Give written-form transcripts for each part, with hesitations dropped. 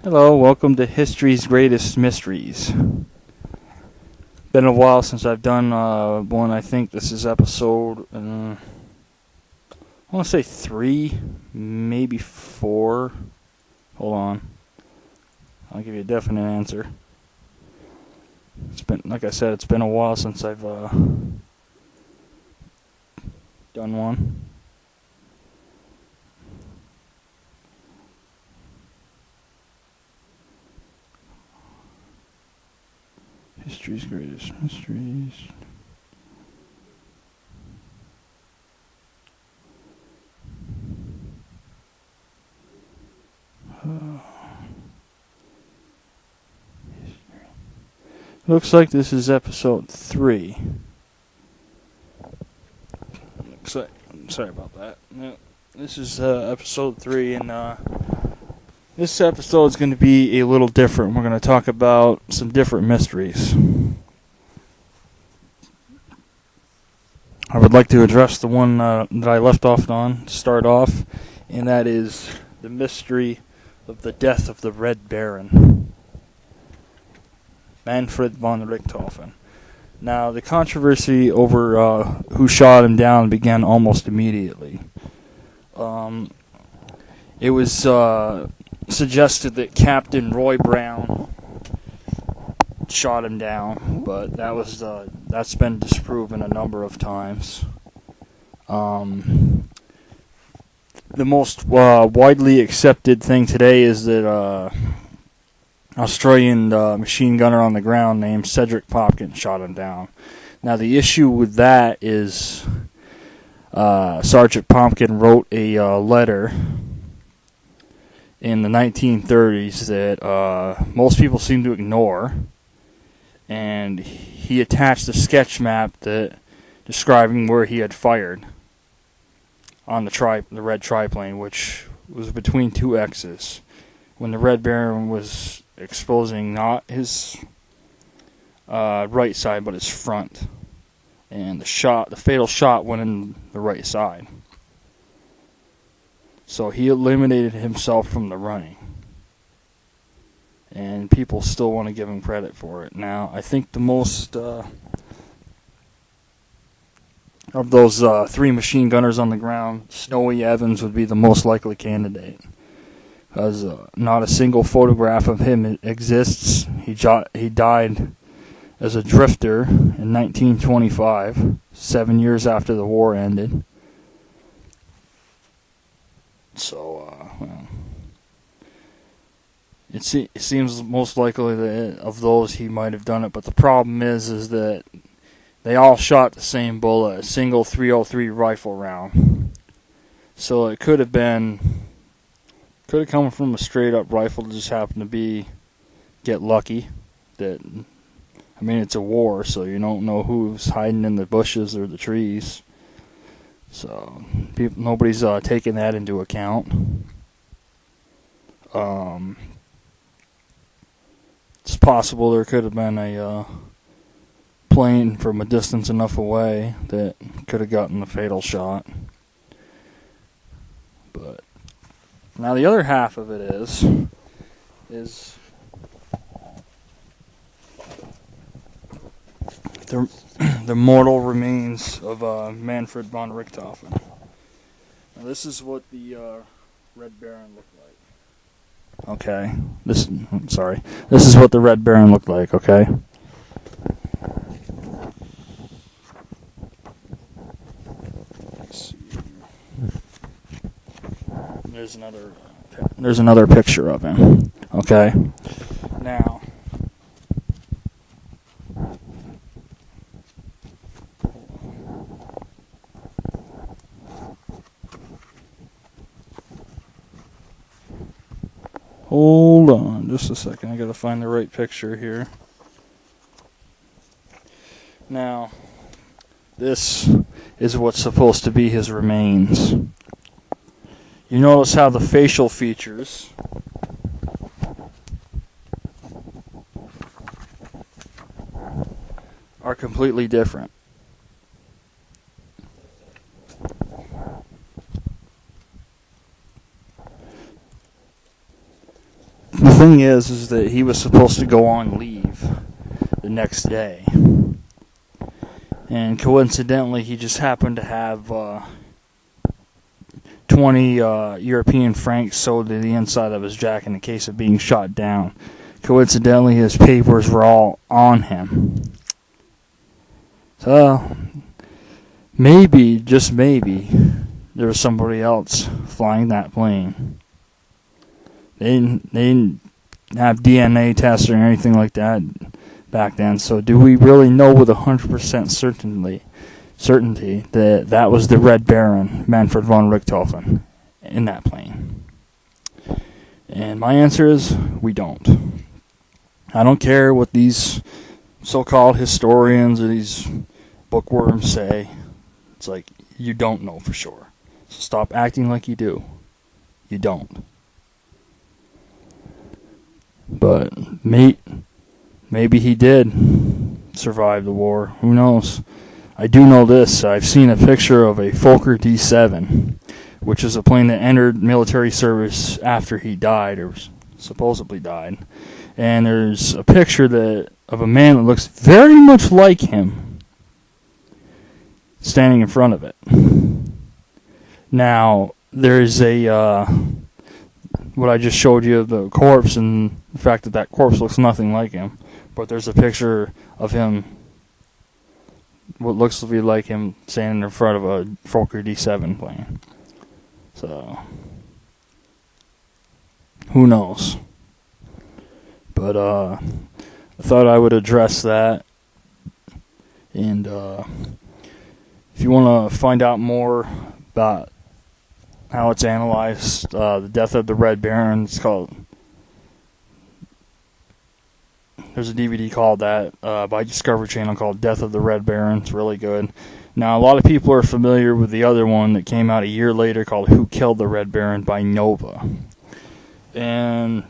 Hello, welcome to History's Greatest Mysteries. Been a while since I've done one. I think this is episode, I want to say 3, maybe 4. Hold on. I'll give you a definite answer. It's been, like I said, it's been a while since I've done one. History's Greatest Mysteries. Looks like this is episode 3. Sorry about that. No, this is episode 3, and this episode is going to be a little different. We're going to talk about some different mysteries. I would like to address the one that I left off on to start off, and that is the mystery of the death of the Red Baron, Manfred von Richthofen. Now, the controversy over who shot him down began almost immediately. It was suggested that Captain Roy Brown shot him down, but that's been disproven a number of times. The most widely accepted thing today is that Australian machine gunner on the ground named Cedric Popkin shot him down. Now, the issue with that is Sergeant Popkin wrote a letter in the 1930s that most people seem to ignore, and he attached a sketch map that describing where he had fired on the red triplane, which was between two X's, when the Red Baron was exposing not his right side but his front, and the fatal shot went in the right side. So he eliminated himself from the running, and people still want to give him credit for it. Now, I think the most of those 3 machine gunners on the ground, Snowy Evans would be the most likely candidate, because not a single photograph of him exists. He died as a drifter in 1925, 7 years after the war ended. So, it seems most likely that of those he might have done it, but the problem is that they all shot the same bullet, a single .303 rifle round. So it could have come from a straight up rifle, just happened to get lucky. It's a war, so you don't know who's hiding in the bushes or the trees. So nobody's taking that into account. It's possible there could have been a plane from a distance enough away that could have gotten the fatal shot. But now the other half of it is the mortal remains of Manfred von Richthofen. Now, this is what the Red Baron looked like. Okay, this is what the Red Baron looked like. Okay. Let's see. There's another picture of him. Okay. Now, hold on just a second. I gotta find the right picture here. Now, this is what's supposed to be his remains. You notice how the facial features are completely different. thing is that he was supposed to go on leave the next day. And coincidentally, he just happened to have 20 European francs sewed to the inside of his jacket in case of being shot down. Coincidentally, his papers were all on him. So, maybe, just maybe, there was somebody else flying that plane. They didn't have DNA tests or anything like that back then. So do we really know with 100% certainty that that was the Red Baron, Manfred von Richthofen, in that plane? And my answer is, we don't. I don't care what these so-called historians or these bookworms say. It's like, you don't know for sure. So stop acting like you do. You don't. But maybe he did survive the war. Who knows? I do know this. I've seen a picture of a Fokker D-7, which is a plane that entered military service after he died, or supposedly died. And there's a picture of a man that looks very much like him standing in front of it. Now, there's what I just showed you, the corpse, and the fact that corpse looks nothing like him. But there's a picture of him, what looks to be like him, standing in front of a Fokker D-7 plane. So, who knows? But I thought I would address that. And if you want to find out more about how it's analyzed, the death of the Red Baron, there's a DVD called that by Discovery Channel called Death of the Red Baron. It's really good. Now, a lot of people are familiar with the other one that came out a year later called Who Killed the Red Baron by Nova. And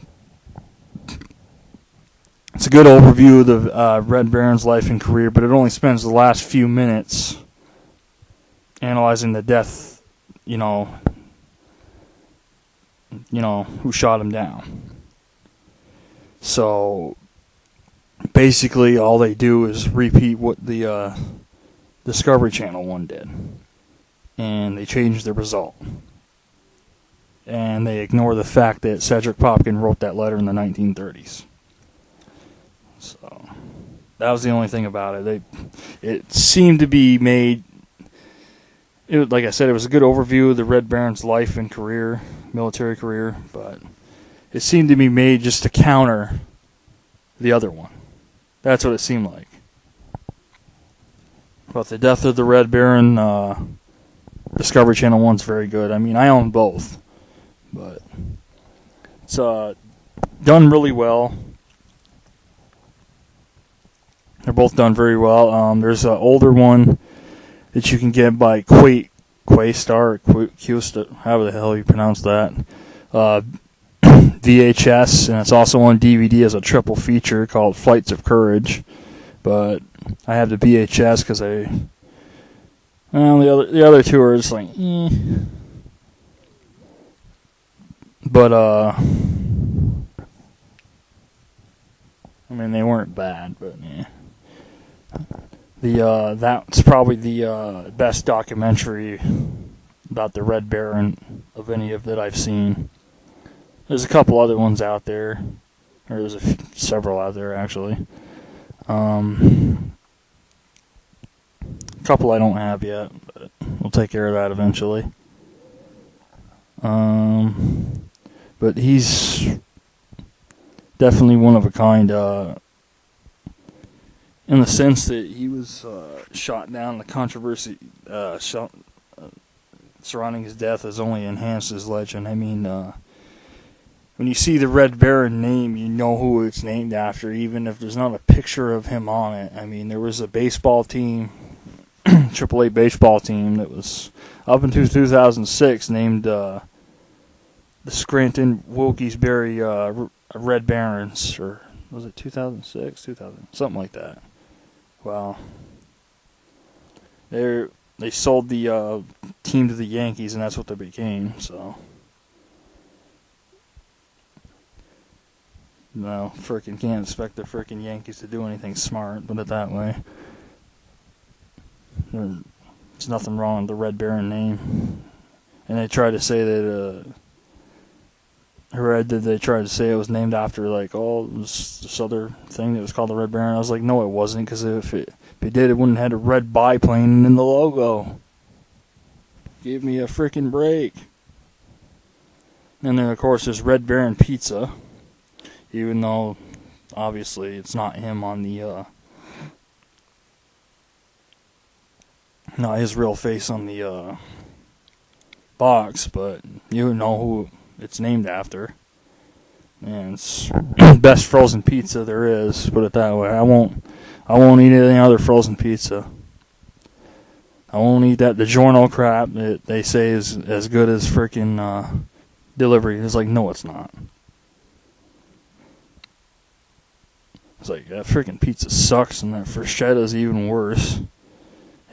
it's a good overview of the Red Baron's life and career, but it only spends the last few minutes analyzing the death, who shot him down. So basically all they do is repeat what the Discovery Channel one did, and they change the result, and they ignore the fact that Cedric Popkin wrote that letter in the 1930s. So that was the only thing about it. It seemed to be made, like I said, it was a good overview of the Red Baron's life and career, military career, but it seemed to be made just to counter the other one. That's what it seemed like. But the Death of the Red Baron, Discovery Channel one's very good. I mean, I own both, but it's done really well. They're both done very well. There's an older one that you can get by Quaystar, however the hell you pronounce that, VHS, and it's also on DVD as a triple feature called Flights of Courage. But I have the VHS because the other two are just like, eh. But I mean, they weren't bad, but yeah. That's probably the best documentary about the Red Baron of any of that I've seen. There's a couple other ones out there, or there's several out there actually. A couple I don't have yet, but we'll take care of that eventually. But he's definitely one of a kind, in the sense that he was shot down. The controversy surrounding his death has only enhanced his legend. I mean, when you see the Red Baron name, you know who it's named after, even if there's not a picture of him on it. I mean, there was a baseball team, AAA baseball team, that was up until 2006 named the Scranton Wilkes-Barre Red Barons, or was it 2006, 2000, something like that. Well, they sold the team to the Yankees, and that's what they became. So No, frickin' can't expect the frickin' Yankees to do anything smart, put it that way. There's nothing wrong with the Red Baron name. And they tried to say that, I read that they tried to say it was named after, like, this other thing that was called the Red Baron. I was like, no, it wasn't, because if it did, it wouldn't have had a red biplane in the logo. Give me a frickin' break. And then, of course, there's Red Baron Pizza. Even though, obviously, it's not him on the, not his real face on the, box, but you know who it's named after. And it's best frozen pizza there is, put it that way. I won't eat any other frozen pizza. I won't eat that DiGiorno crap that they say is as good as freaking delivery. It's like, no, it's not. It's like, that freaking pizza sucks, and that Freschetta's even worse.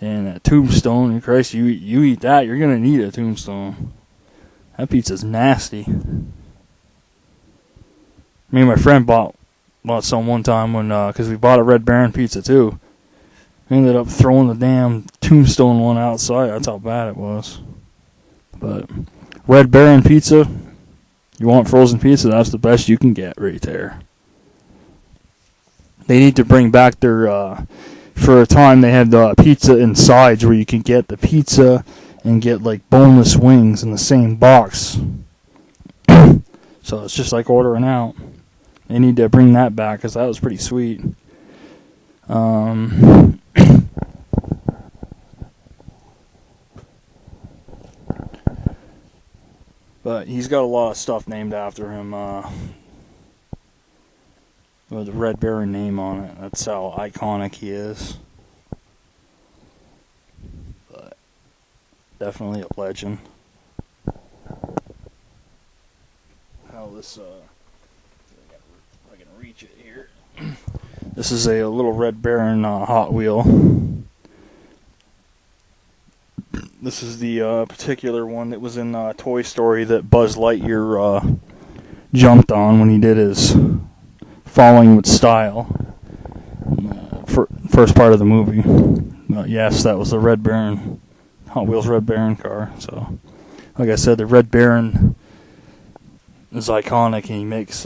And that Tombstone, Christ, you eat that, you're gonna need a Tombstone. That pizza's nasty. Me and my friend bought some one time when, because we bought a Red Baron pizza too. We ended up throwing the damn Tombstone one outside. That's how bad it was. But Red Baron pizza, you want frozen pizza, that's the best you can get right there. They need to bring back their, for a time they had the pizza in sides where you can get the pizza and get like boneless wings in the same box. So it's just like ordering out. They need to bring that back because that was pretty sweet. But he's got a lot of stuff named after him with the Red Baron name on it. That's how iconic he is. But definitely a legend. How this, I can reach it here. This is a little Red Baron Hot Wheel. This is the particular one that was in Toy Story that Buzz Lightyear jumped on when he did his Falling with Style. First part of the movie. Yes, that was the Red Baron, Hot Wheels Red Baron car. So, like I said, the Red Baron is iconic, and he makes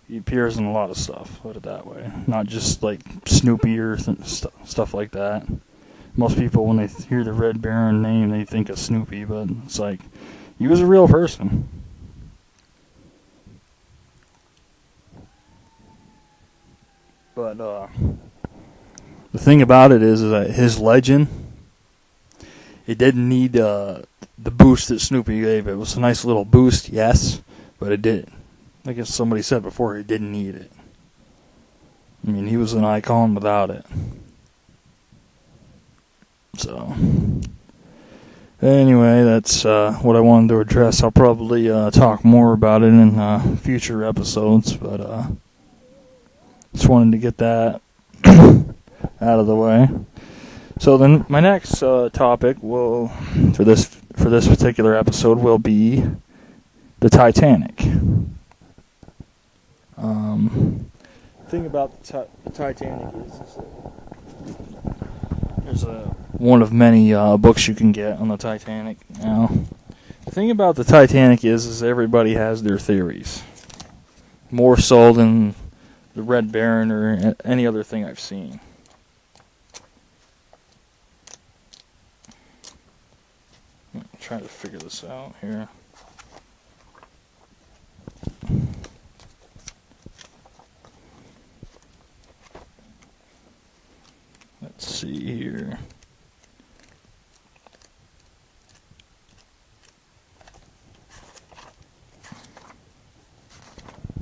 he appears in a lot of stuff, put it that way. Not just like Snoopy or stuff like that. Most people, when they hear the Red Baron name, they think of Snoopy, but it's like, he was a real person. But the thing about it is that his legend, it didn't need the boost that Snoopy gave. It was a nice little boost, yes, but it didn't. I guess somebody said before, he didn't need it. I mean, he was an icon without it. So, anyway, that's what I wanted to address. I'll probably talk more about it in future episodes, but just wanted to get that out of the way. So then, my next topic will, for this particular episode, will be the Titanic. The thing about the Titanic is there's one of many books you can get on the Titanic. Now, the thing about the Titanic is everybody has their theories, more so than the Red Baron or any other thing I've seen. I'm trying to figure this out here. Let's see here.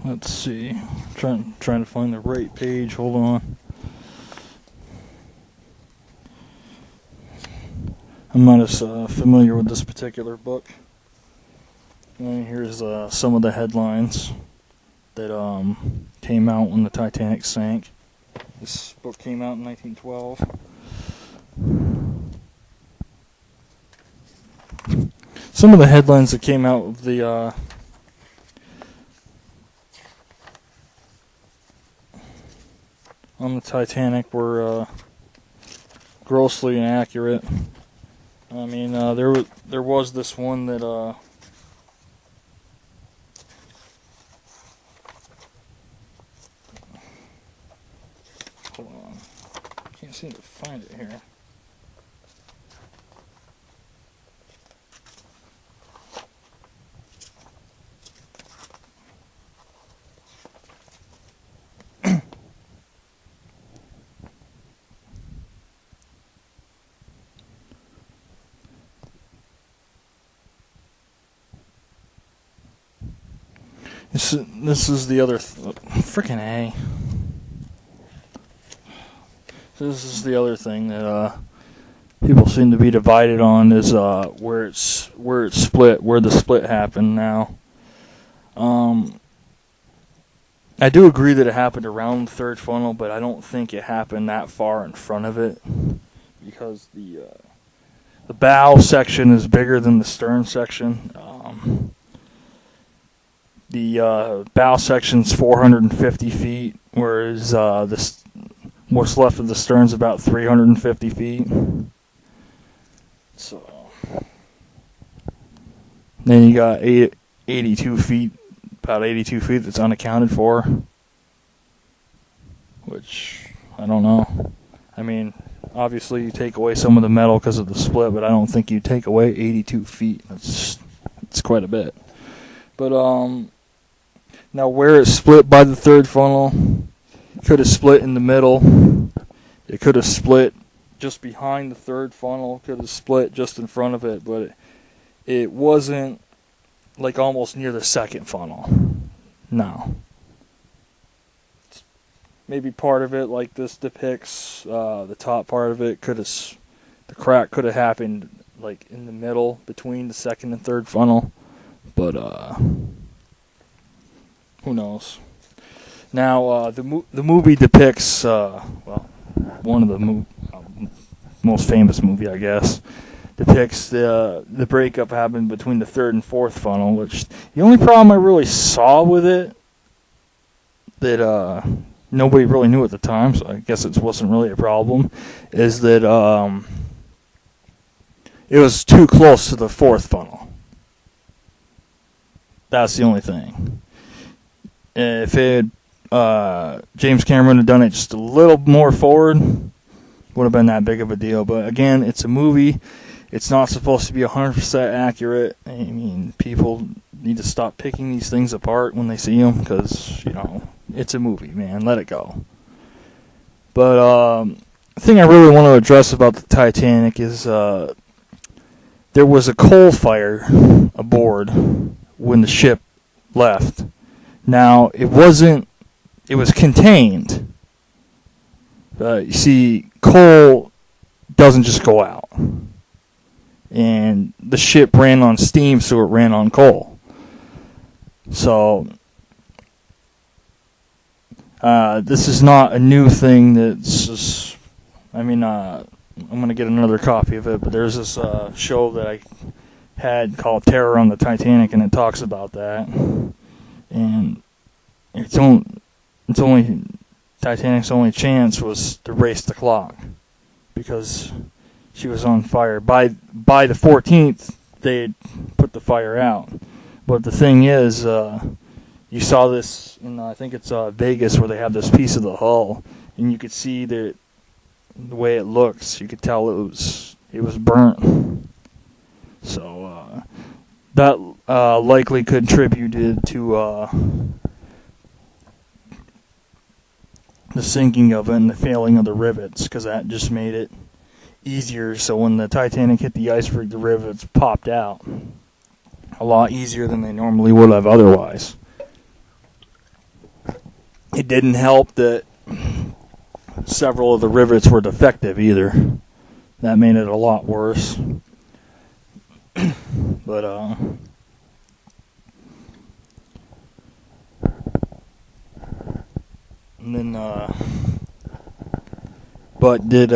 Let's see. Trying to find the right page. Hold on. I'm not as familiar with this particular book. And here's some of the headlines that came out when the Titanic sank. This book came out in 1912. some of the headlines that came out of the on the Titanic were grossly inaccurate. I mean, there was this one that hold on, can't seem to find it here. This is the other freaking A. This is the other thing that people seem to be divided on is where the split happened. Now, I do agree that it happened around the third funnel, but I don't think it happened that far in front of it because the bow section is bigger than the stern section. The bow section's 450 feet, whereas what's left of the stern's about 350 feet. So then you got 82 feet, about 82 feet that's unaccounted for, which I don't know. I mean, obviously you take away some of the metal because of the split, but I don't think you take away 82 feet. It's quite a bit. But now where it split by the third funnel, it could have split in the middle. It could have split just behind the third funnel. Could have split just in front of it, but it wasn't like almost near the second funnel. No. Maybe part of it, like this depicts, the top part of it the crack could have happened like in the middle between the second and third funnel, but who knows? Now, the movie depicts, one of the most famous movie, I guess, depicts the breakup happened between the third and fourth funnel, which the only problem I really saw with it that nobody really knew at the time, so I guess it wasn't really a problem, is that it was too close to the fourth funnel. That's the only thing. If James Cameron had done it just a little more forward, wouldn't have been that big of a deal. But again, it's a movie. It's not supposed to be 100% accurate. I mean, people need to stop picking these things apart when they see them because, it's a movie, man. Let it go. But the thing I really want to address about the Titanic is there was a coal fire aboard when the ship left. Now, it was contained. You see, coal doesn't just go out. And the ship ran on steam, so it ran on coal. So, this is not a new thing that's just, I'm going to get another copy of it, but there's this show that I had called Terror on the Titanic, and it talks about that. And Titanic's only chance was to race the clock because she was on fire. By the 14th, they put the fire out. But the thing is, you saw this in I think it's Vegas, where they have this piece of the hull, and you could see the way it looks. You could tell it was burnt. So that likely contributed to the sinking of it and the failing of the rivets, because that just made it easier. So when the Titanic hit the iceberg, the rivets popped out a lot easier than they normally would have otherwise. It didn't help that several of the rivets were defective either. That made it a lot worse. But and then but did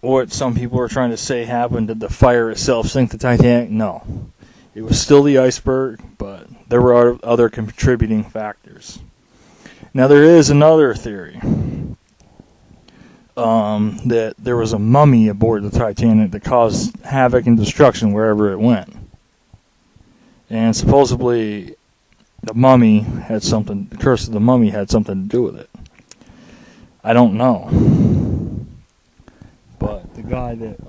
what some people are trying to say happened. Did the fire itself sink the Titanic? No. It was still the iceberg, but there were other contributing factors. Now, there is another theory that there was a mummy aboard the Titanic that caused havoc and destruction wherever it went. And supposedly, the curse of the mummy had something to do with it. I don't know. But the guy that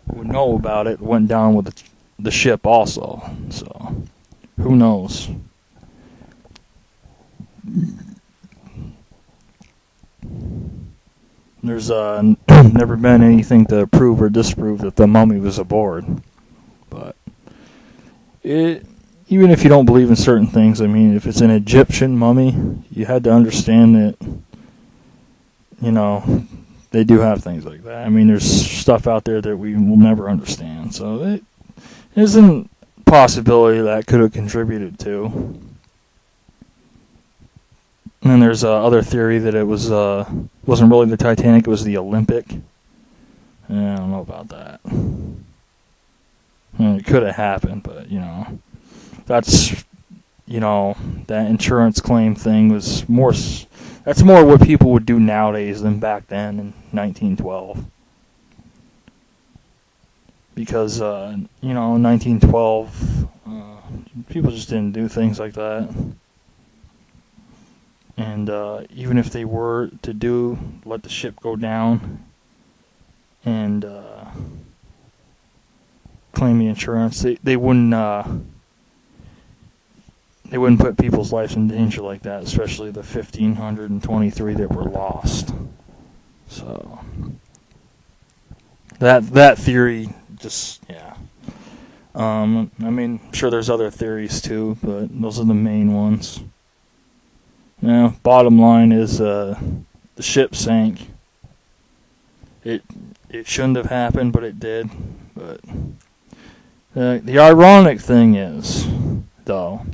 would know about it went down with the ship also. So, who knows? There's never been anything to prove or disprove that the mummy was aboard. But even if you don't believe in certain things, I mean, if it's an Egyptian mummy, you had to understand that, they do have things like that. I mean, there's stuff out there that we will never understand. So it isn't a possibility that could have contributed to. And then there's other theory that it wasn't really the Titanic, it was the Olympic. I don't know about that. It could have happened, but, that's, that insurance claim thing was more, that's more what people would do nowadays than back then in 1912. Because, in 1912, people just didn't do things like that. And even if they were to let the ship go down and claim the insurance, they wouldn't put people's lives in danger like that, especially the 1,523 that were lost. So that theory just, yeah. I mean, I'm sure there's other theories too, but those are the main ones. Now, bottom line is the ship sank. It shouldn't have happened, but it did. But the ironic thing is, though,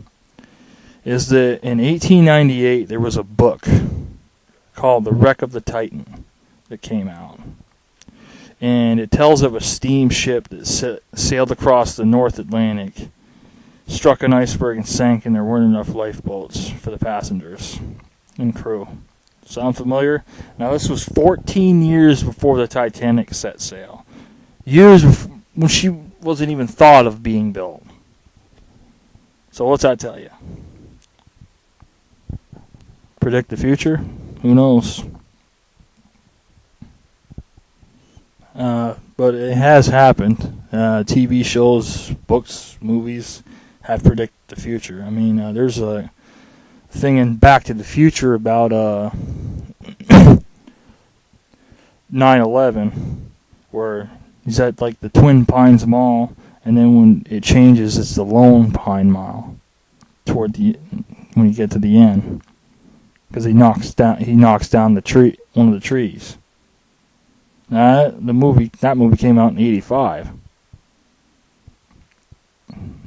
is that in 1898 there was a book called The Wreck of the Titan that came out. And it tells of a steamship that sailed across the North Atlantic, struck an iceberg and sank, and there weren't enough lifeboats for the passengers and crew. Sound familiar? Now, this was 14 years before the Titanic set sail. Years before, when she wasn't even thought of being built. So what's that tell you? Predict the future? Who knows? But it has happened. TV shows, books, movies have predicted the future. I mean, there's a thing in Back to the Future about 9/11, where he's at like the Twin Pines Mall, and then when it changes, it's the Lone Pine Mall when you get to the end, because he knocks down one of the trees. That movie came out in '85.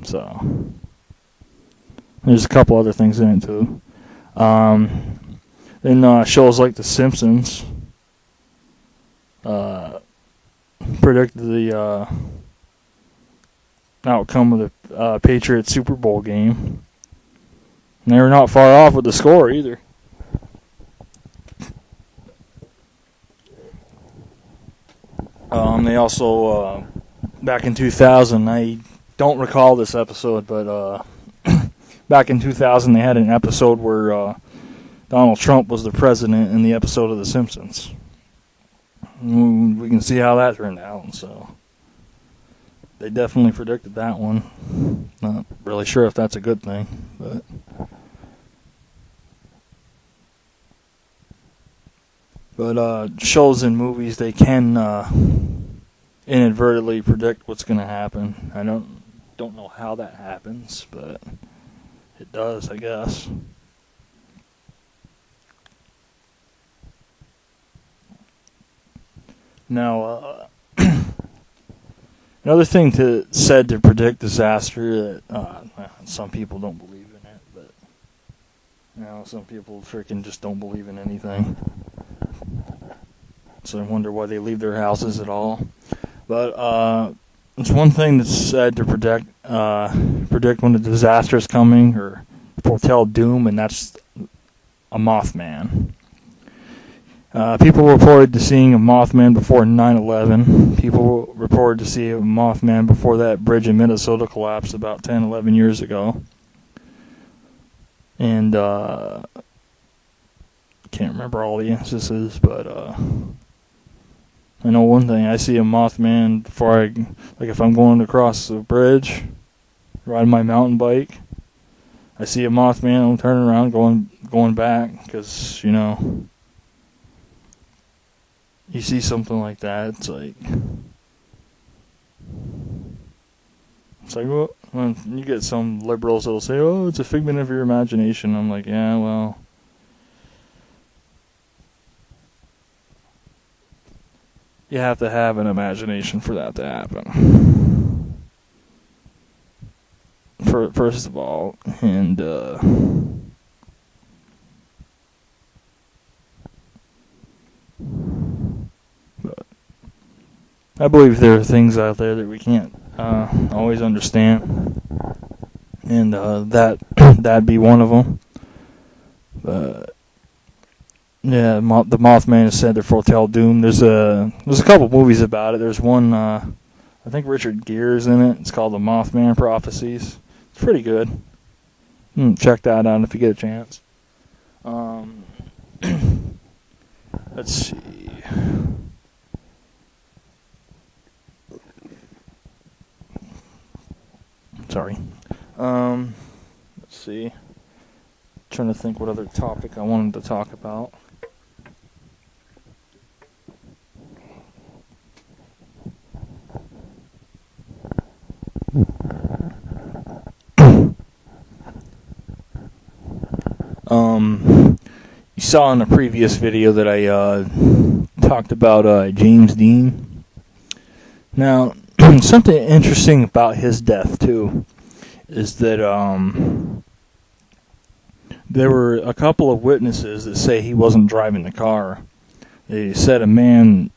So there's a couple other things in it too. Then shows like The Simpsons predicted the outcome of the Patriots Super Bowl game. And they were not far off with the score either. They also, back in 2000, I don't recall this episode, but back in 2000 they had an episode where Donald Trump was the president in the episode of The Simpsons. We can see how that turned out, so they definitely predicted that one. Not really sure if that's a good thing, but shows and movies, they can inadvertently predict what's going to happen. I don't know how that happens, but it does, I guess. Now, another thing said to predict disaster that some people don't believe in it, but some people freaking just don't believe in anything. so I wonder why they leave their houses at all. But it's one thing that's said to predict when a disaster is coming or foretell doom, and that's a Mothman. People reported to seeing a Mothman before 9/11. People reported to see a Mothman before that bridge in Minnesota collapsed about 10, 11 years ago. And can't remember all the instances, but I know one thing. I see a Mothman before if I'm going across the bridge, riding my mountain bike. I see a Mothman, I'm turning around, going back, because, you see something like that, it's like well, when you get some liberals that'll say, oh, it's a figment of your imagination. I'm like, yeah, well, you have to have an imagination for that to happen. First of all, and but I believe there are things out there that we can't always understand, and that'd be one of them. But yeah, the Mothman is said to foretell doom. There's a couple movies about it. There's one, I think Richard Gere's in it. It's called The Mothman Prophecies. It's pretty good. Check that out if you get a chance. Let's see. Sorry. Let's see. Trying to think what other topic I wanted to talk about. You saw in a previous video that I talked about James Dean. Now, something interesting about his death too is that there were a couple of witnesses that say he wasn't driving the car. They said a man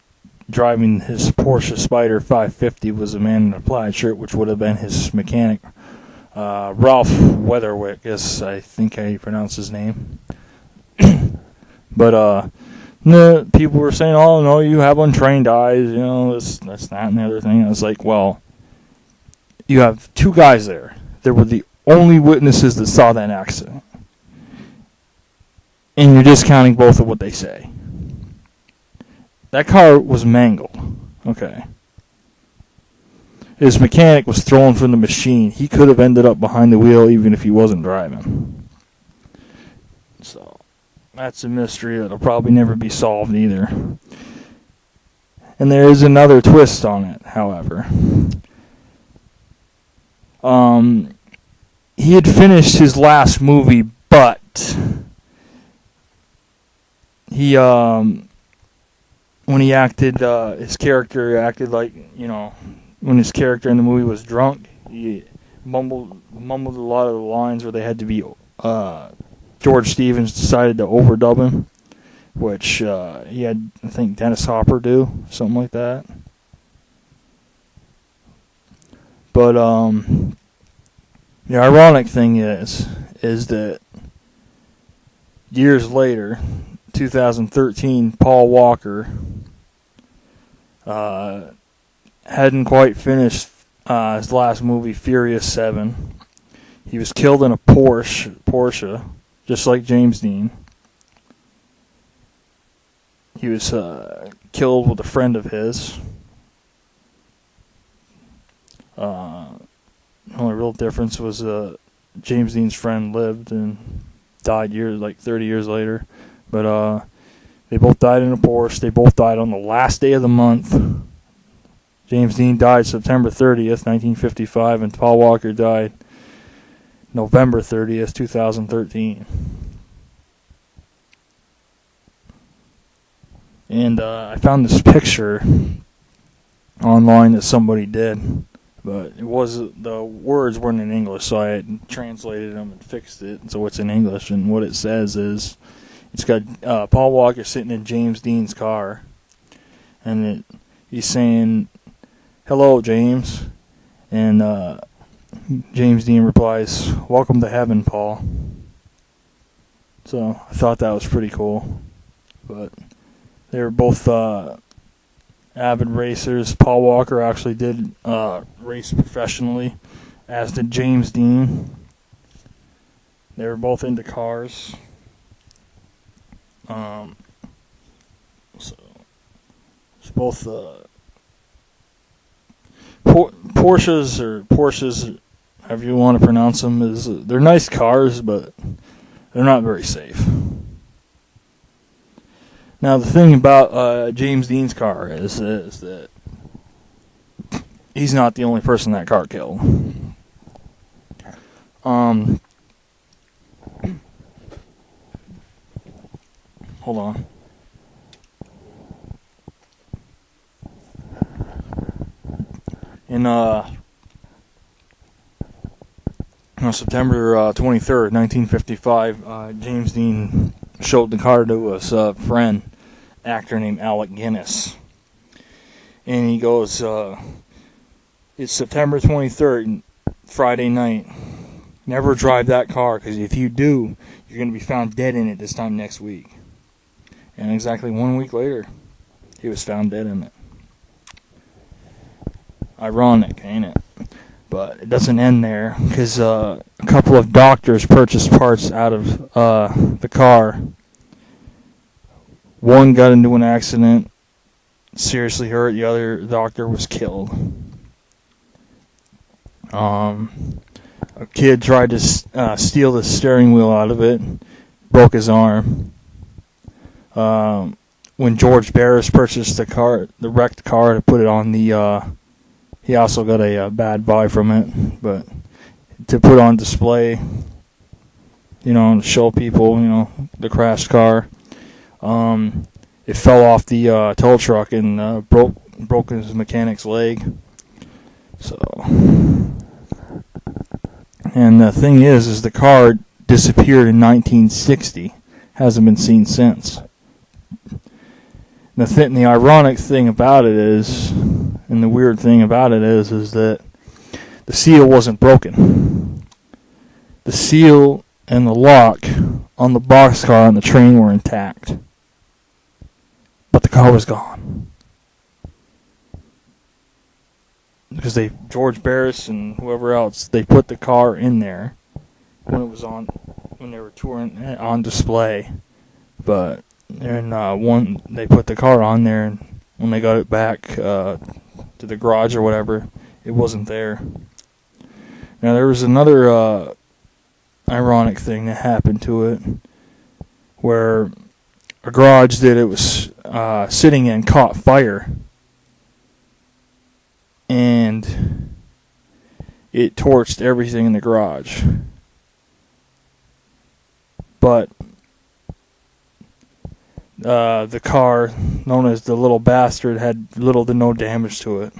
driving his Porsche Spyder 550 was a man in a plaid shirt, which would have been his mechanic, Ralph Weatherwick, I think I pronounced his name. But people were saying, oh, no, you have untrained eyes, this, that, and the other thing. I was like, well, you have two guys there. They were the only witnesses that saw that accident. And you're discounting both of what they say. That car was mangled. Okay. His mechanic was thrown from the machine. He could have ended up behind the wheel even if he wasn't driving. So, that's a mystery that'll probably never be solved either. And there is another twist on it, however. He had finished his last movie, but he, when he acted, his character acted like, when his character in the movie was drunk, he mumbled a lot of the lines where they had to be, George Stevens decided to overdub him, which he had, I think, Dennis Hopper do, something like that. But the ironic thing is that years later, 2013, Paul Walker hadn't quite finished his last movie, Furious 7. He was killed in a Porsche, just like James Dean. He was killed with a friend of his. The only real difference was James Dean's friend lived and died 30 years later. But they both died in a Porsche. They both died on the last day of the month. James Dean died September 30th, 1955, and Paul Walker died November 30th, 2013. And I found this picture online that somebody did, but the words weren't in English, so I had translated them and fixed it, so it's in English. And what it says is, it's got Paul Walker sitting in James Dean's car, and he's saying, "Hello, James," and James Dean replies, "Welcome to heaven, Paul." So I thought that was pretty cool. But they were both avid racers. Paul Walker actually did race professionally, as did James Dean. They were both into cars. So it's both Porsches, however you want to pronounce them, they're nice cars, but they're not very safe. Now the thing about James Dean's car is that he's not the only person that car killed. Hold on. In September 23rd, 1955, James Dean showed the car to his friend, actor named Alec Guinness. And he goes, "It's September 23rd, Friday night. Never drive that car, because if you do, you're going to be found dead in it this time next week." And exactly 1 week later, he was found dead in it. Ironic, ain't it? But it doesn't end there, because a couple of doctors purchased parts out of the car. One got into an accident, seriously hurt. The other doctor was killed. A kid tried to steal the steering wheel out of it, broke his arm. When George Barris purchased the wrecked car to put it on the, he also got a bad buy from it, but to put on display, to show people, the crashed car. It fell off the tow truck and broke his mechanic's leg. So, and the thing is the car disappeared in 1960, hasn't been seen since. The ironic thing about it is, and the weird thing about it is that the seal wasn't broken. The seal and the lock on the boxcar on the train were intact, but the car was gone. Because George Barris and whoever else, they put the car in there when they were touring on display, but they put the car on there, and when they got it back to the garage or whatever, it wasn't there. Now there was another ironic thing that happened to it, where a garage that it was sitting in caught fire, and it torched everything in the garage. But the car, known as the Little Bastard, had little to no damage to it.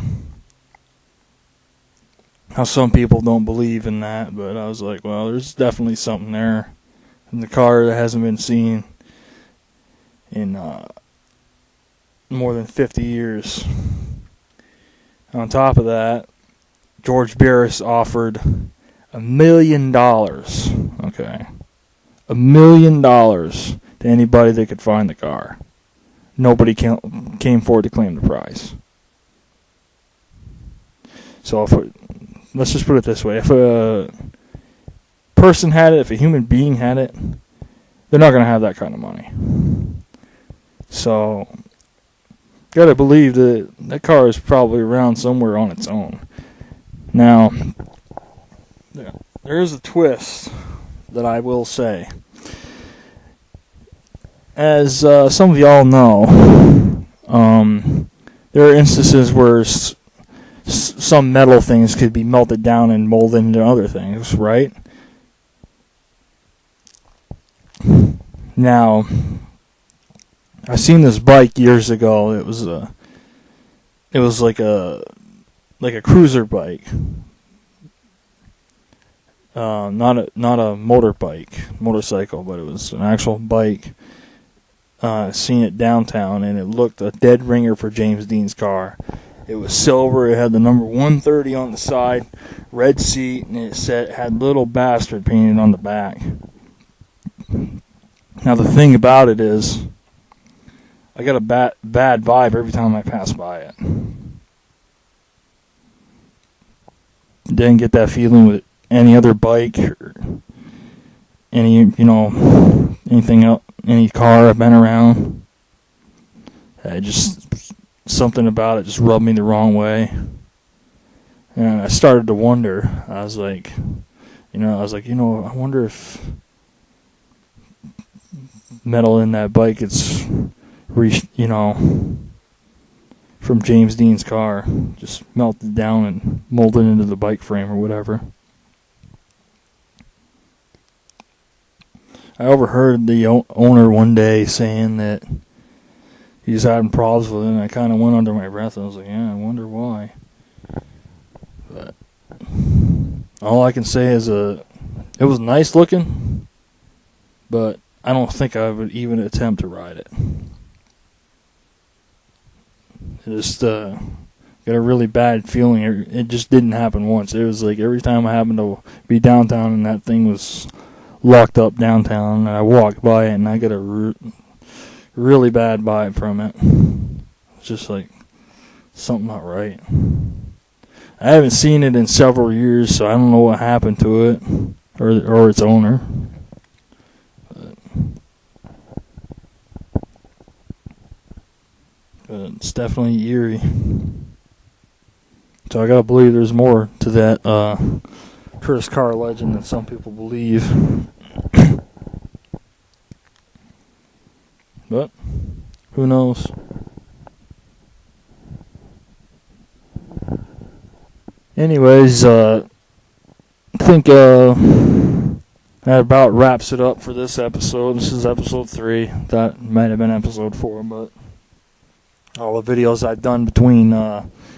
Now, some people don't believe in that, but I was like, well, there's definitely something there. And the car that hasn't been seen in more than 50 years. On top of that, George Barris offered $1 million. Okay. $1 million to anybody that could find the car. Nobody came forward to claim the prize. So let's just put it this way. If a person had it, if a human being had it, they're not going to have that kind of money. So, gotta believe that car is probably around somewhere on its own. Now, there is a twist that I will say. As some of y'all know, there are instances where some metal things could be melted down and molded into other things, right? Now, I seen this bike years ago. It was like a cruiser bike, not a motorcycle, but it was an actual bike. seen it downtown, and it looked a dead ringer for James Dean's car. It was silver. It had the number 130 on the side, red seat, and it had "Little Bastard" painted on the back. Now the thing about it is, I got a bad vibe every time I pass by it. Didn't get that feeling with any other bike or anything else, any car I've been around. Something about it just rubbed me the wrong way. And I started to wonder. I wonder if metal in that bike gets from James Dean's car, just melted down and molded into the bike frame or whatever. I overheard the owner one day saying that he's having problems with it, and I kind of went under my breath. I was like, yeah, I wonder why. But all I can say is it was nice looking, but I don't think I would even attempt to ride it. I just got a really bad feeling. It just didn't happen once. It was like every time I happened to be downtown and that thing was locked up downtown, and I walked by it, and I got a really bad vibe from it. It's just like something not right. I haven't seen it in several years, so I don't know what happened to it or its owner. But it's definitely eerie. So I gotta believe there's more to that cursed car legend than some people believe. But who knows? Anyways, I think that about wraps it up for this episode. This is episode 3. That might have been episode 4, but all the videos I've done between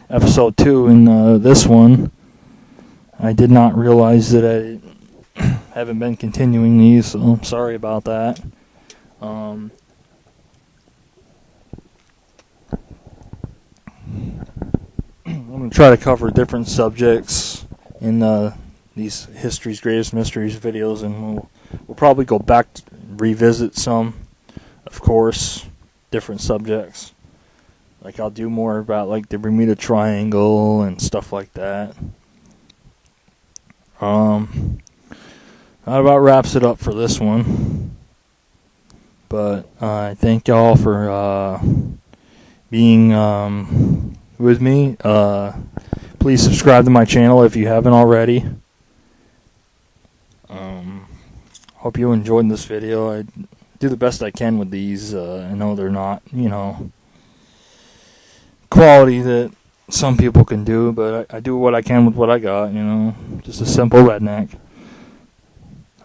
episode 2 and this one, I did not realize that I haven't been continuing these, so I'm sorry about that. I'm going to try to cover different subjects in these History's Greatest Mysteries videos, and we'll probably go back to revisit some, of course, different subjects. Like I'll do more about like the Bermuda Triangle and stuff like that. That about wraps it up for this one. But I thank y'all for being with me. Please subscribe to my channel if you haven't already. Hope you enjoyed this video. I do the best I can with these. I know they're not, quality that some people can do, but I do what I can with what I got, just a simple redneck.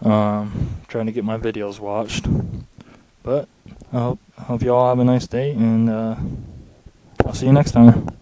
Trying to get my videos watched. But I hope y'all have a nice day, and I'll see you next time.